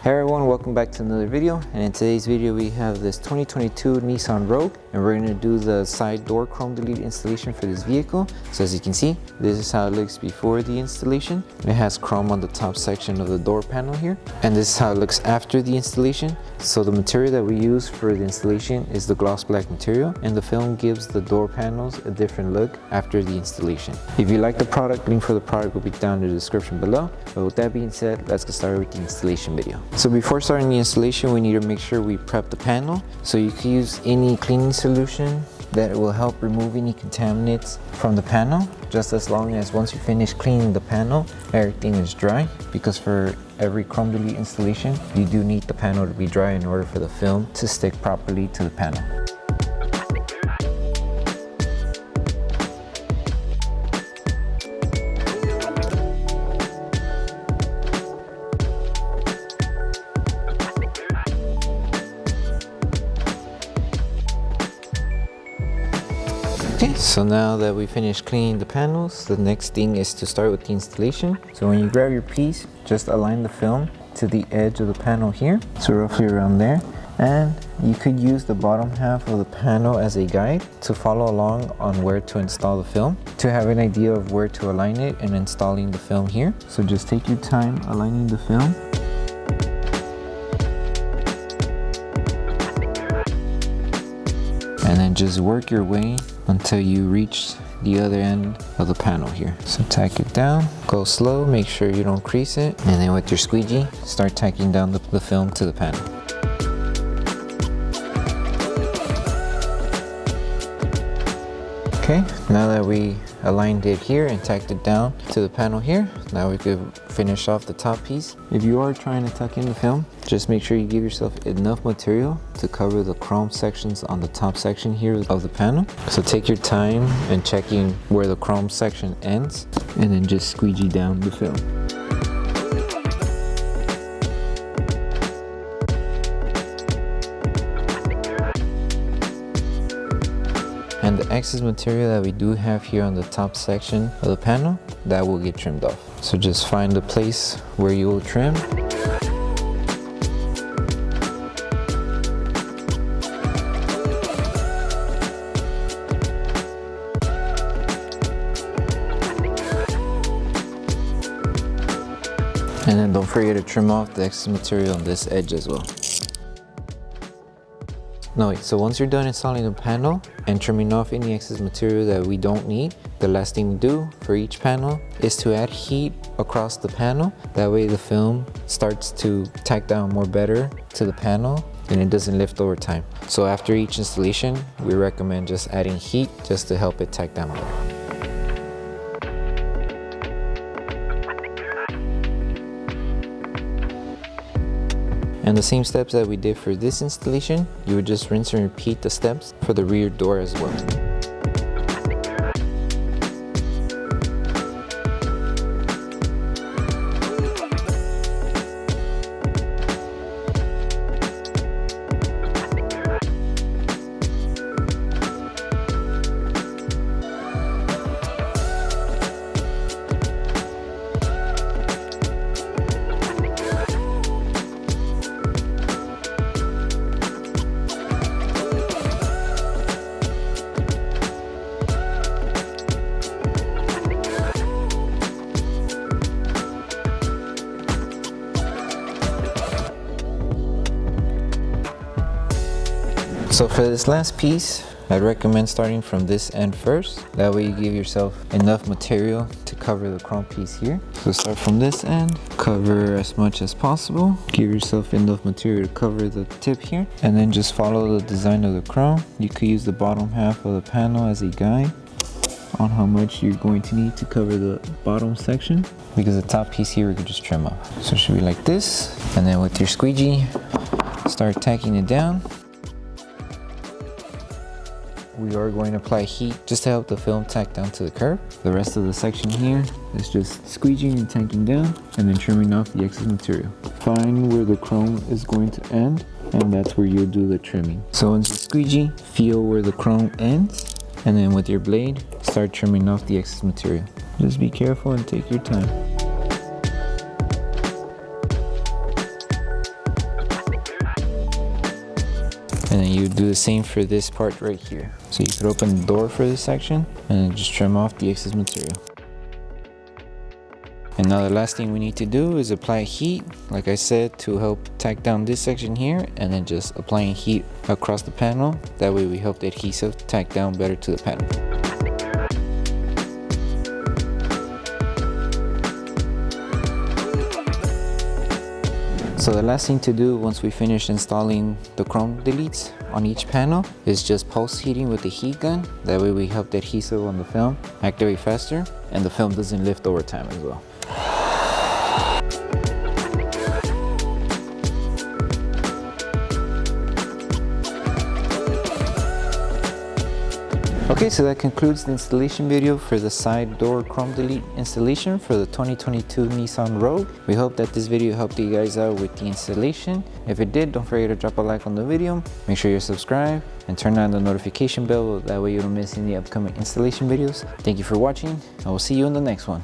Hey everyone, welcome back to another video, and in today's video we have this 2022 Nissan Rogue, and we're going to do the side door chrome delete installation for this vehicle. So as you can see, this is how it looks before the installation. It has chrome on the top section of the door panel here, and this is how it looks after the installation. So the material that we use for the installation is the gloss black material, and the film gives the door panels a different look after the installation. If you like the product, link for the product will be down in the description below. But with that being said, let's get started with the installation video. So before starting the installation, we need to make sure we prep the panel. So you can use any cleaning solution that will help remove any contaminants from the panel, just as long as once you finish cleaning the panel, everything is dry, because for every chrome delete installation, you do need the panel to be dry in order for the film to stick properly to the panel. Okay, so now that we finished cleaning the panels, the next thing is to start with the installation. So when you grab your piece, just align the film to the edge of the panel here, so roughly around there. And you could use the bottom half of the panel as a guide to follow along on where to install the film, to have an idea of where to align it and installing the film here. So just take your time aligning the film. And then just work your way until you reach the other end of the panel here. So tack it down, go slow, make sure you don't crease it, and then with your squeegee, start tacking down the film to the panel. Okay, now that we aligned it here and tacked it down to the panel here, now we could finish off the top piece. If you are trying to tuck in the film, just make sure you give yourself enough material to cover the chrome sections on the top section here of the panel. So take your time and checking where the chrome section ends, and then just squeegee down the film. And the excess material that we do have here on the top section of the panel, that will get trimmed off. So just find the place where you will trim. And then don't forget to trim off the excess material on this edge as well. No, wait, so once you're done installing the panel and trimming off any excess material that we don't need, the last thing we do for each panel is to add heat across the panel. That way the film starts to tack down more better to the panel and it doesn't lift over time. So after each installation, we recommend just adding heat just to help it tack down better. And the same steps that we did for this installation, you would just rinse and repeat the steps for the rear door as well. So for this last piece, I'd recommend starting from this end first. That way you give yourself enough material to cover the chrome piece here. So start from this end, cover as much as possible. Give yourself enough material to cover the tip here, and then just follow the design of the chrome. You could use the bottom half of the panel as a guide on how much you're going to need to cover the bottom section, because the top piece here we could just trim off. So it should be like this, and then with your squeegee, start tacking it down. We are going to apply heat just to help the film tack down to the curve. The rest of the section here is just squeegeeing and tacking down, and then trimming off the excess material. Find where the chrome is going to end, and that's where you'll do the trimming. So once you squeegee, feel where the chrome ends, and then with your blade, start trimming off the excess material. Just be careful and take your time. And then you do the same for this part right here. So you could open the door for this section and then just trim off the excess material. And now the last thing we need to do is apply heat, like I said, to help tack down this section here, and then just applying heat across the panel. That way we help the adhesive tack down better to the panel. So the last thing to do once we finish installing the chrome deletes on each panel is just pulse heating with the heat gun. That way we help the adhesive on the film activate faster and the film doesn't lift over time as well. Okay, so that concludes the installation video for the side door chrome delete installation for the 2022 Nissan Rogue. We hope that this video helped you guys out with the installation. If it did, don't forget to drop a like on the video. Make sure you're subscribed and turn on the notification bell. That way you don't miss any upcoming installation videos. Thank you for watching. I will see you in the next one.